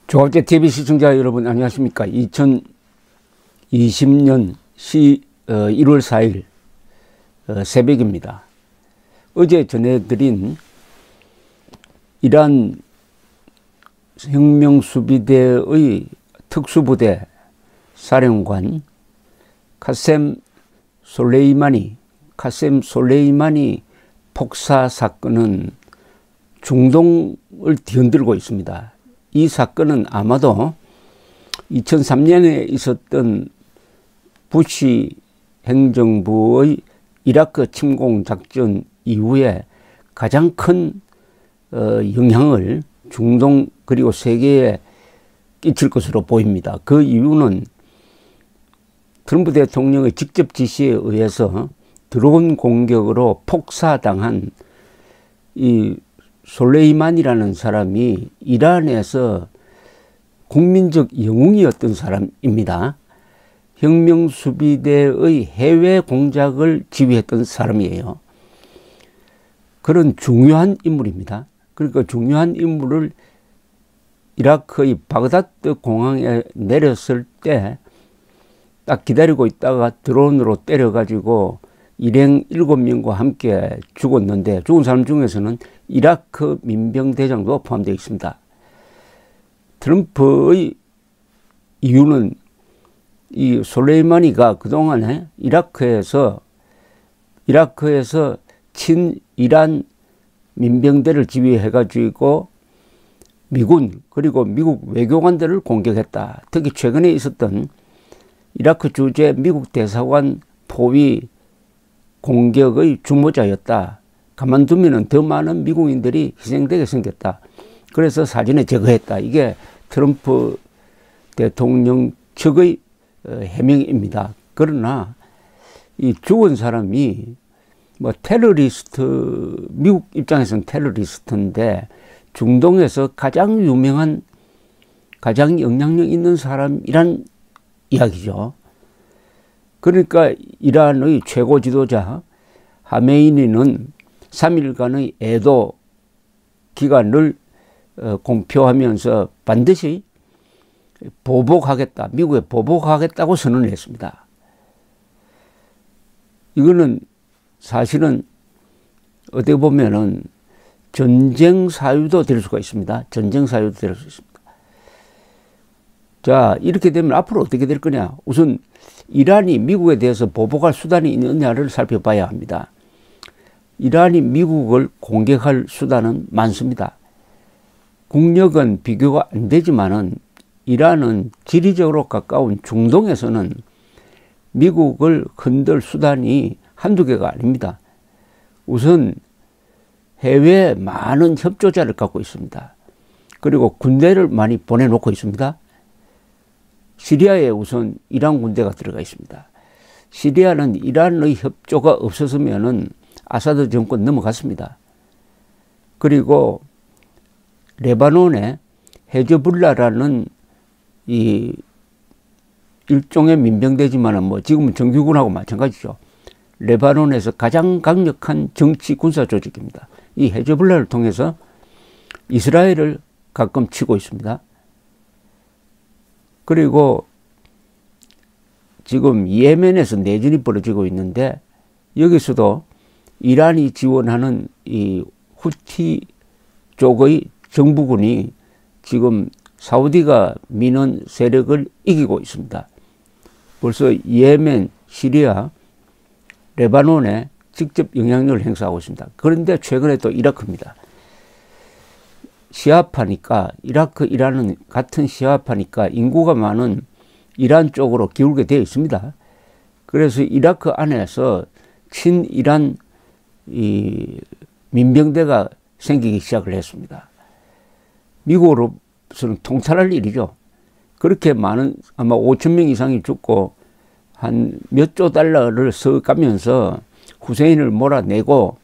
조갑제 TV 시청자 여러분 안녕하십니까. 2020년 1월 4일 새벽입니다. 어제 전해드린 이란 혁명수비대의 특수부대 사령관 카셈 솔레이마니 폭사 사건은 중동을 뒤흔들고 있습니다. 이 사건은 아마도 2003년에 있었던 부시 행정부의 이라크 침공 작전 이후에 가장 큰 영향을 중동 그리고 세계에 끼칠 것으로 보입니다. 그 이유는 트럼프 대통령의 직접 지시에 의해서 드론 공격으로 폭사당한 이 솔레이만이라는 사람이 이란에서 국민적 영웅이었던 사람입니다. 혁명수비대의 해외 공작을 지휘했던 사람이에요. 그런 중요한 인물입니다. 그러니까 중요한 인물을 이라크의 바그다드 공항에 내렸을 때 딱 기다리고 있다가 드론으로 때려가지고 일행 7명과 함께 죽었는데 죽은 사람 중에서는 이라크 민병대장도 포함되어 있습니다. 트럼프의 이유는 이 솔레이마니가 그동안에 이라크에서 친이란 민병대를 지휘해가지고 미군 그리고 미국 외교관들을 공격했다. 특히 최근에 있었던 이라크 주재 미국 대사관 포위 공격의 주모자였다. 가만두면 더 많은 미국인들이 희생되게 생겼다. 그래서 사진에 제거했다. 이게 트럼프 대통령 측의 해명입니다. 그러나 이 죽은 사람이 뭐 테러리스트, 미국 입장에서는 테러리스트인데 중동에서 가장 유명한, 가장 영향력 있는 사람이란 이야기죠. 그러니까 이란의 최고 지도자 하메이니는 3일간의 애도 기간을 공표하면서 반드시 보복하겠다, 미국에 보복하겠다고 선언을 했습니다. 이거는 사실은 어떻게 보면은 전쟁 사유도 될 수가 있습니다. 전쟁 사유도 될 수 있습니다. 자, 이렇게 되면 앞으로 어떻게 될 거냐. 우선 이란이 미국에 대해서 보복할 수단이 있느냐를 살펴봐야 합니다. 이란이 미국을 공격할 수단은 많습니다. 국력은 비교가 안 되지만은 이란은 지리적으로 가까운 중동에서는 미국을 흔들 수단이 한두 개가 아닙니다. 우선 해외에 많은 협조자를 갖고 있습니다. 그리고 군대를 많이 보내놓고 있습니다. 시리아에 우선 이란 군대가 들어가 있습니다. 시리아는 이란의 협조가 없었으면은 아사드 정권 넘어갔습니다. 그리고 레바논에 헤즈볼라라는 이 일종의 민병대지만은 뭐 지금은 정규군하고 마찬가지죠. 레바논에서 가장 강력한 정치 군사 조직입니다. 이 헤즈볼라를 통해서 이스라엘을 가끔 치고 있습니다. 그리고 지금 예멘에서 내전이 벌어지고 있는데 여기서도 이란이 지원하는 이 후티 쪽의 정부군이 지금 사우디가 미는 세력을 이기고 있습니다. 벌써 예멘, 시리아, 레바논에 직접 영향력을 행사하고 있습니다. 그런데 최근에 또 이라크입니다. 시아파니까 이라크, 이란은 같은 시아파니까 인구가 많은 이란 쪽으로 기울게 되어 있습니다. 그래서 이라크 안에서 친이란 이 민병대가 생기기 시작을 했습니다. 미국으로서는 통찰할 일이죠. 그렇게 많은 아마 5천 명 이상이 죽고 한 몇 조 달러를 써가면서 후세인을 몰아내고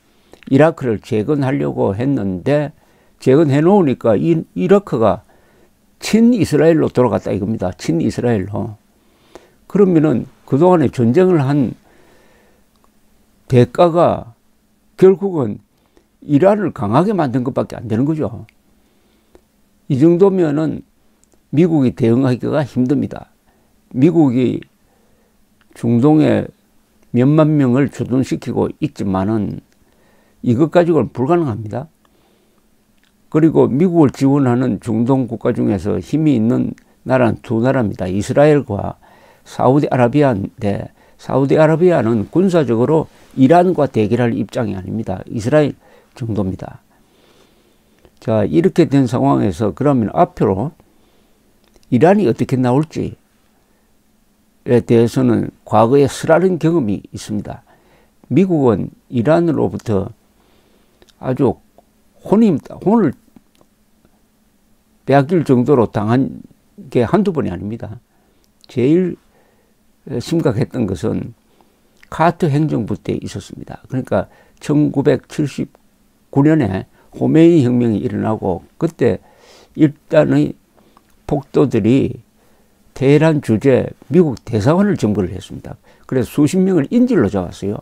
이라크를 재건하려고 했는데 재건해 놓으니까 이라크가 친이스라엘로 돌아갔다 이겁니다. 친이스라엘로. 그러면은 그동안에 전쟁을 한 대가가 결국은 이란을 강하게 만든 것밖에 안 되는 거죠. 이 정도면은 미국이 대응하기가 힘듭니다. 미국이 중동에 몇만 명을 주둔시키고 있지만은 이것 가지고는 불가능합니다. 그리고 미국을 지원하는 중동 국가 중에서 힘이 있는 나라는 두 나라입니다. 이스라엘과 사우디아라비아인데 사우디아라비아는 군사적으로 이란과 대결할 입장이 아닙니다. 이스라엘 정도입니다. 자, 이렇게 된 상황에서 그러면 앞으로 이란이 어떻게 나올지에 대해서는 과거에 쓰라린 경험이 있습니다. 미국은 이란으로부터 아주 혼을 빼앗길 정도로 당한 게 한두 번이 아닙니다. 제일 심각했던 것은 카터 행정부 때 있었습니다. 그러니까 1979년에 호메이니 혁명이 일어나고 그때 일단의 폭도들이 테헤란 주재 미국 대사관을 점거를 했습니다. 그래서 수십 명을 인질로 잡았어요.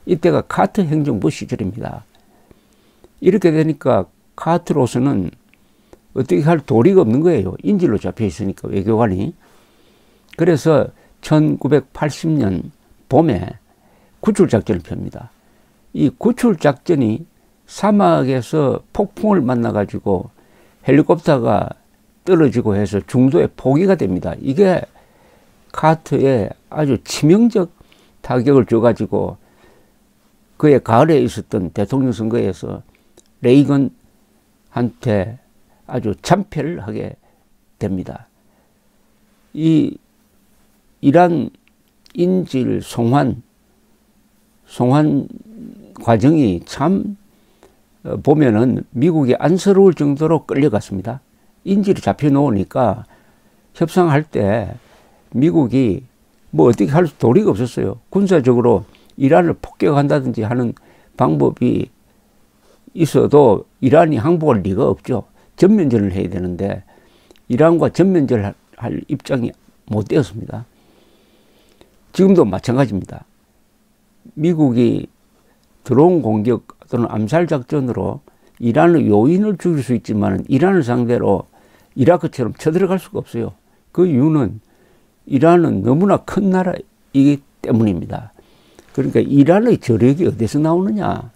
이때가 카터 행정부 시절입니다. 이렇게 되니까 카터로서는 어떻게 할 도리가 없는 거예요. 인질로 잡혀 있으니까 외교관이. 그래서 1980년 봄에 구출작전을 펴니다. 이 구출작전이 사막에서 폭풍을 만나가지고 헬리콥터가 떨어지고 해서 중도에 포기가 됩니다. 이게 카터에 아주 치명적 타격을 줘가지고 그해 가을에 있었던 대통령 선거에서 레이건한테 아주 참패를 하게 됩니다. 이 이란 인질 송환 과정이 참 보면은 미국이 안쓰러울 정도로 끌려갔습니다. 인질이 잡혀 놓으니까 협상할 때 미국이 뭐 어떻게 할 도리가 없었어요. 군사적으로 이란을 폭격한다든지 하는 방법이 있어도 이란이 항복할 리가 없죠. 전면전을 해야 되는데 이란과 전면전을 할 입장이 못 되었습니다. 지금도 마찬가지입니다. 미국이 드론 공격 또는 암살 작전으로 이란의 요인을 죽일 수 있지만 이란을 상대로 이라크처럼 쳐들어갈 수가 없어요. 그 이유는 이란은 너무나 큰 나라이기 때문입니다. 그러니까 이란의 저력이 어디서 나오느냐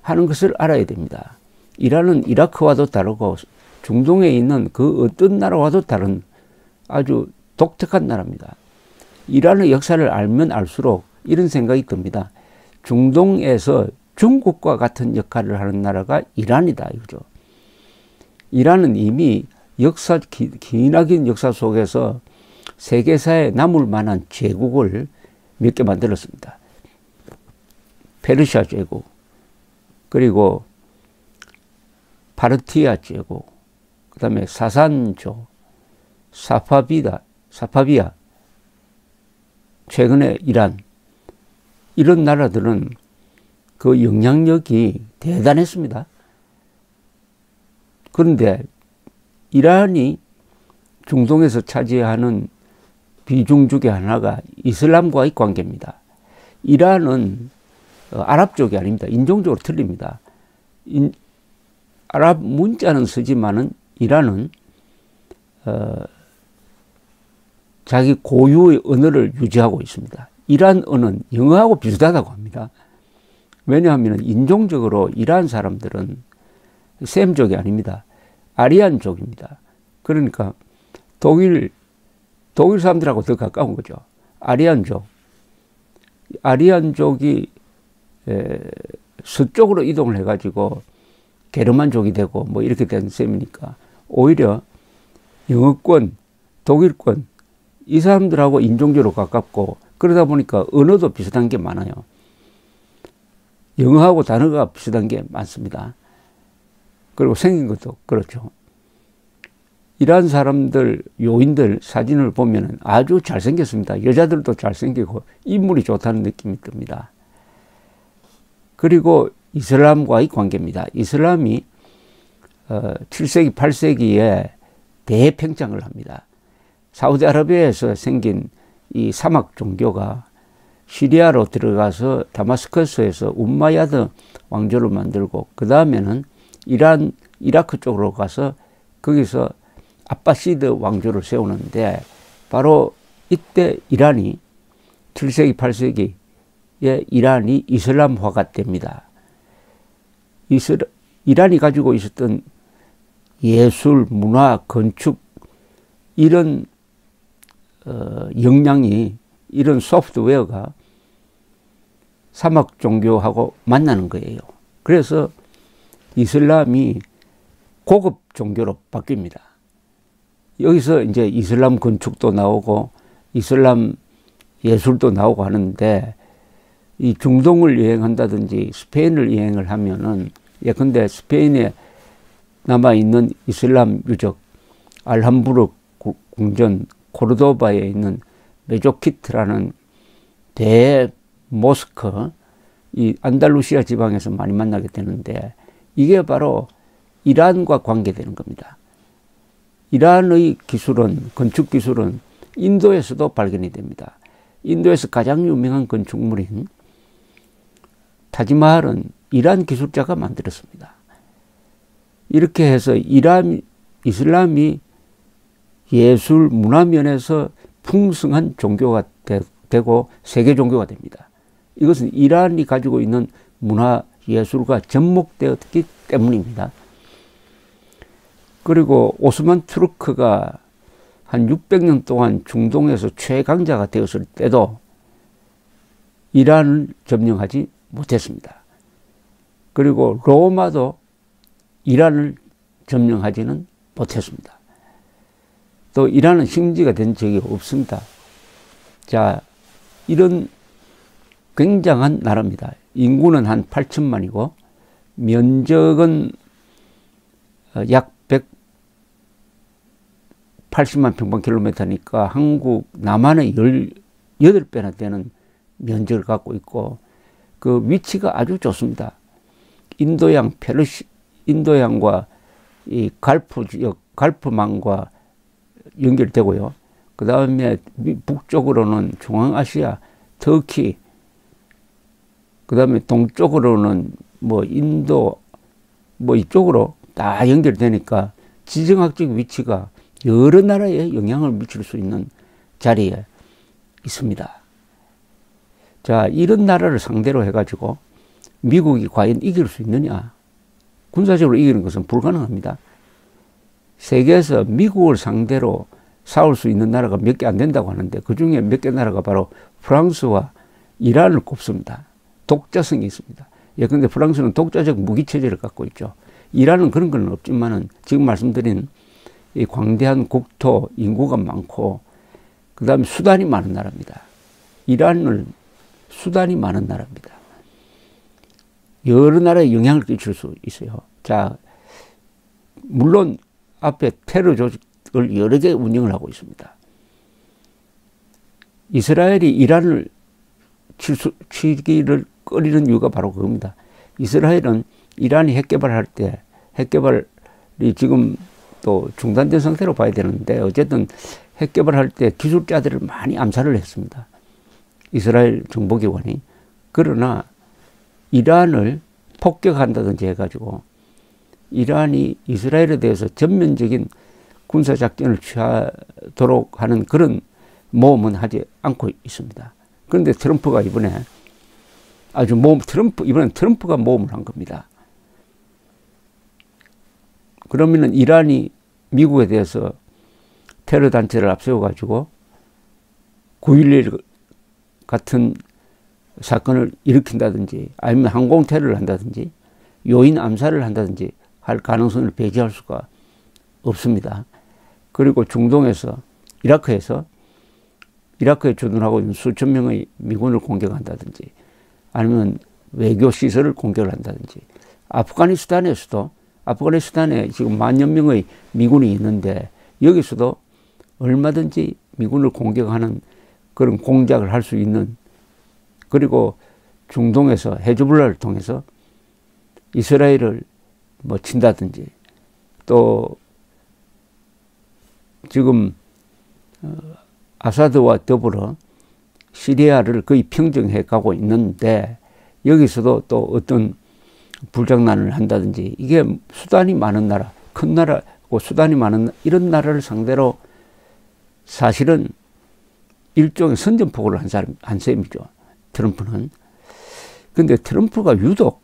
하는 것을 알아야 됩니다. 이란은 이라크와도 다르고 중동에 있는 그 어떤 나라와도 다른 아주 독특한 나라입니다. 이란의 역사를 알면 알수록 이런 생각이 듭니다. 중동에서 중국과 같은 역할을 하는 나라가 이란이다 이거죠. 이란은 이미 기나긴 역사 속에서 세계사에 남을 만한 제국을 몇 개 만들었습니다. 페르시아 제국, 그리고 파르티아 제국, 그 다음에 사산조, 사파비아, 최근에 이란, 이런 나라들은 그 영향력이 대단했습니다. 그런데 이란이 중동에서 차지하는 비중 중에 하나가 이슬람과의 관계입니다. 이란은 아랍 쪽이 아닙니다. 인종적으로 틀립니다. 아랍 문자는 쓰지만은 이란은 자기 고유의 언어를 유지하고 있습니다. 이란 언어는 영어하고 비슷하다고 합니다. 왜냐하면 인종적으로 이란 사람들은 셈족이 아닙니다. 아리안족입니다. 그러니까 독일 사람들하고 더 가까운 거죠. 아리안족이 서쪽으로 이동을 해가지고 게르만족이 되고 뭐 이렇게 된 셈이니까 오히려 영어권, 독일권 이 사람들하고 인종적으로 가깝고 그러다 보니까 언어도 비슷한 게 많아요. 영어하고 단어가 비슷한 게 많습니다. 그리고 생긴 것도 그렇죠. 이란 사람들, 요인들 사진을 보면 아주 잘생겼습니다. 여자들도 잘생기고 인물이 좋다는 느낌이 듭니다. 그리고 이슬람과의 관계입니다. 이슬람이 7세기, 8세기에 대팽창을 합니다. 사우디아라비아에서 생긴 이 사막 종교가 시리아로 들어가서 다마스커스에서 움마야드 왕조를 만들고 그 다음에는 이란, 이라크 쪽으로 가서 거기서 아바시드 왕조를 세우는데 바로 이때 이란이 7세기 8세기에 이란이 이슬람화가 됩니다. 이란이 가지고 있었던 예술, 문화, 건축 이런 역량이 이런 소프트웨어가 사막 종교하고 만나는 거예요. 그래서 이슬람이 고급 종교로 바뀝니다. 여기서 이제 이슬람 건축도 나오고 이슬람 예술도 나오고 하는데 이 중동을 여행한다든지 스페인을 여행을 하면은 예컨대 스페인에 남아있는 이슬람 유적 알함브르 궁전 코르도바에 있는 메조키트라는 대모스크 이 안달루시아 지방에서 많이 만나게 되는데 이게 바로 이란과 관계되는 겁니다. 이란의 기술은 건축 기술은 인도에서도 발견이 됩니다. 인도에서 가장 유명한 건축물인 타지마할은 이란 기술자가 만들었습니다. 이렇게 해서 이슬람이 예술 문화 면에서 풍성한 종교가 되고 세계 종교가 됩니다. 이것은 이란이 가지고 있는 문화 예술과 접목되었기 때문입니다. 그리고 오스만 투르크가 한 600년 동안 중동에서 최강자가 되었을 때도 이란을 점령하지 못했습니다. 그리고 로마도 이란을 점령하지는 못했습니다. 또 이란은 식민지가 된 적이 없습니다. 자, 이런 굉장한 나라입니다. 인구는 한 8천만이고 면적은 약 180만 평방킬로미터니까 한국 남한의 18배나 되는 면적을 갖고 있고 그 위치가 아주 좋습니다. 인도양과 이 갈프 지역, 갈프망과 연결되고요. 그 다음에 북쪽으로는 중앙아시아, 터키, 그 다음에 동쪽으로는 뭐 인도, 뭐 이쪽으로 다 연결되니까 지정학적 위치가 여러 나라에 영향을 미칠 수 있는 자리에 있습니다. 자, 이런 나라를 상대로 해가지고 미국이 과연 이길 수 있느냐? 군사적으로 이기는 것은 불가능합니다. 세계에서 미국을 상대로 싸울 수 있는 나라가 몇 개 안 된다고 하는데 그 중에 몇 개 나라가 바로 프랑스와 이란을 꼽습니다. 독자성이 있습니다. 예컨대 프랑스는 독자적 무기체제를 갖고 있죠. 이란은 그런 건 없지만은 지금 말씀드린 이 광대한 국토, 인구가 많고 그 다음에 수단이 많은 나라입니다. 이란은 수단이 많은 나라입니다. 여러 나라에 영향을 끼칠 수 있어요. 자, 물론 앞에 테러 조직을 여러 개 운영을 하고 있습니다. 이스라엘이 이란을 치기를 꺼리는 이유가 바로 그겁니다. 이스라엘은 이란이 핵 개발할 때 핵 개발이 지금 또 중단된 상태로 봐야 되는데 어쨌든 핵 개발할 때 기술자들을 많이 암살을 했습니다. 이스라엘 정보기관이. 그러나 이란을 폭격한다든지 해가지고 이란이 이스라엘에 대해서 전면적인 군사작전을 취하도록 하는 그런 모험은 하지 않고 있습니다. 그런데 트럼프가 이번에 이번엔 트럼프가 모험을 한 겁니다. 그러면은 이란이 미국에 대해서 테러 단체를 앞세워가지고 9.11 같은 사건을 일으킨다든지 아니면 항공 테러를 한다든지 요인 암살을 한다든지 할 가능성을 배제할 수가 없습니다. 그리고 중동에서 이라크에 주둔하고 있는 수천 명의 미군을 공격한다든지 아니면 외교 시설을 공격을 한다든지 아프가니스탄에 지금 10,000여 명의 미군이 있는데 여기서도 얼마든지 미군을 공격하는 그런 공작을 할 수 있는 그리고 중동에서 헤즈볼라를 통해서 이스라엘을 뭐 친다든지 또 지금 아사드와 더불어 시리아를 거의 평정해 가고 있는데 여기서도 또 어떤 불장난을 한다든지 이게 수단이 많은 나라, 큰 나라고 많고 수단이 많은 이런 나라를 상대로 사실은 일종의 선전포고를 한 셈이죠. 트럼프는. 근데 트럼프가 유독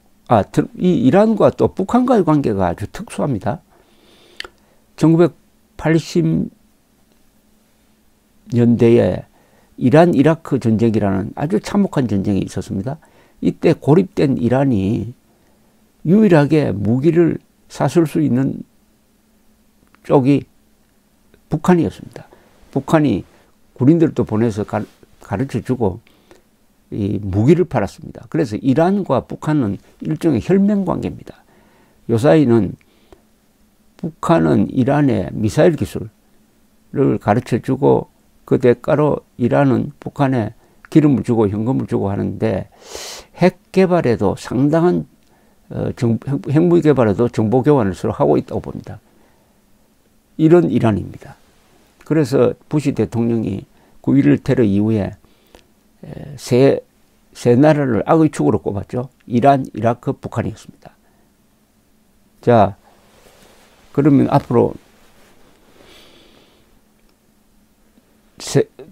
이 이란과 또 북한과의 관계가 아주 특수합니다. 1980년대에 이란 이라크 전쟁이라는 아주 참혹한 전쟁이 있었습니다. 이때 고립된 이란이 유일하게 무기를 사쓸 수 있는 쪽이 북한이었습니다. 북한이 군인들도 보내서 가르쳐주고 이 무기를 팔았습니다. 그래서 이란과 북한은 일종의 혈맹 관계입니다. 요사이는 북한은 이란의 미사일 기술을 가르쳐주고 그 대가로 이란은 북한에 기름을 주고 현금을 주고 하는데 핵 개발에도 상당한 핵무기 개발에도 정보 교환을 서로 하고 있다고 봅니다. 이런 이란입니다. 그래서 부시 대통령이 9.11 테러 이후에 세 나라를 악의 축으로 꼽았죠. 이란, 이라크, 북한이었습니다. 자, 그러면 앞으로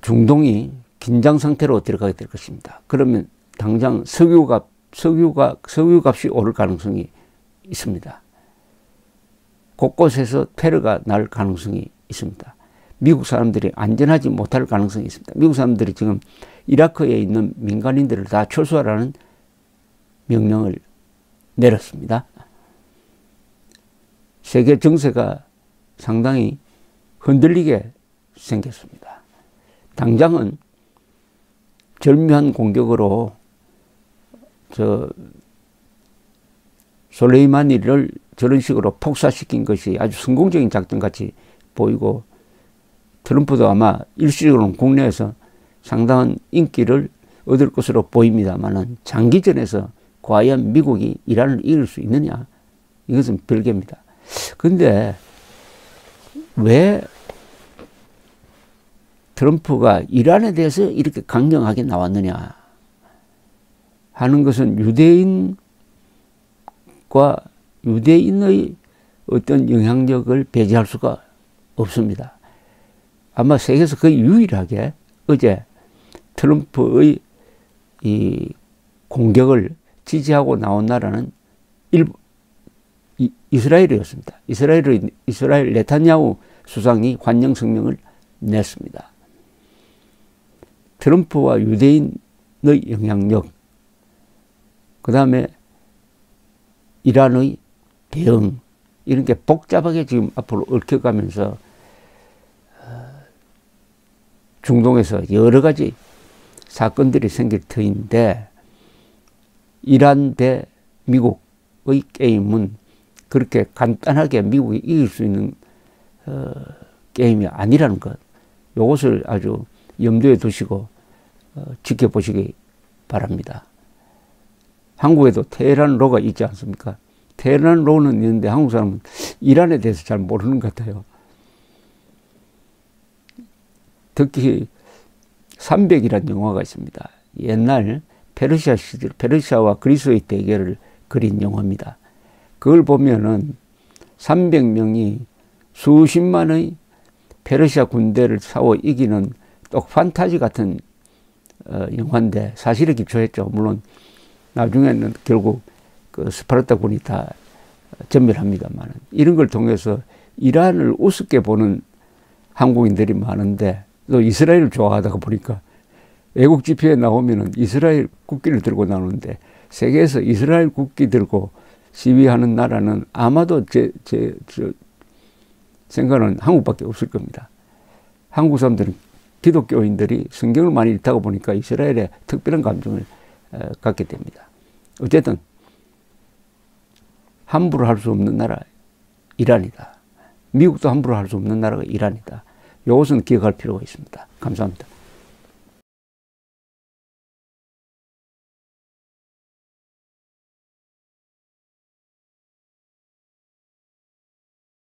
중동이 긴장 상태로 들어가게 될 것입니다. 그러면 당장 석유값이 오를 가능성이 있습니다. 곳곳에서 테러가 날 가능성이 있습니다. 미국 사람들이 안전하지 못할 가능성이 있습니다. 미국 사람들이 지금 이라크에 있는 민간인들을 다 철수하라는 명령을 내렸습니다. 세계 정세가 상당히 흔들리게 생겼습니다. 당장은 절묘한 공격으로 솔레이마니를 저런 식으로 폭사시킨 것이 아주 성공적인 작전같이 보이고 트럼프도 아마 일시적으로는 국내에서 상당한 인기를 얻을 것으로 보입니다만은 장기전에서 과연 미국이 이란을 이길 수 있느냐? 이것은 별개입니다. 근데 왜 트럼프가 이란에 대해서 이렇게 강경하게 나왔느냐 하는 것은 유대인의 어떤 영향력을 배제할 수가 없습니다. 아마 세계에서 거의 유일하게 어제 트럼프의 이 공격을 지지하고 나온 나라는 이스라엘이었습니다. 이스라엘 네타냐후 수상이 환영 성명을 냈습니다. 트럼프와 유대인의 영향력, 그 다음에 이란의 대응, 이런 게 복잡하게 지금 앞으로 얽혀가면서 중동에서 여러 가지 사건들이 생길 터인데 이란 대 미국의 게임은 그렇게 간단하게 미국이 이길 수 있는 게임이 아니라는 것, 이것을 아주 염두에 두시고 지켜보시기 바랍니다. 한국에도 테헤란로가 있지 않습니까? 테헤란로는 있는데 한국 사람은 이란에 대해서 잘 모르는 것 같아요. 특히 300이라는 영화가 있습니다. 옛날 페르시아 시절, 페르시아와 그리스의 대결을 그린 영화입니다. 그걸 보면은 300명이 수십만의 페르시아 군대를 싸워 이기는 또 판타지 같은 영화인데 사실에 기초했죠. 물론 나중에는 결국 그 스파르타 군이 다 전멸합니다만 이런 걸 통해서 이란을 우습게 보는 한국인들이 많은데 또 이스라엘을 좋아하다가 보니까 애국 집회에 나오면은 이스라엘 국기를 들고 나오는데 세계에서 이스라엘 국기 들고 시위하는 나라는 아마도 제 생각은 한국밖에 없을 겁니다. 한국 사람들은 기독교인들이 성경을 많이 읽다가 보니까 이스라엘에 특별한 감정을 갖게 됩니다. 어쨌든 함부로 할 수 없는 나라 이란이다. 미국도 함부로 할 수 없는 나라가 이란이다. 이것은 기억할 필요가 있습니다. 감사합니다.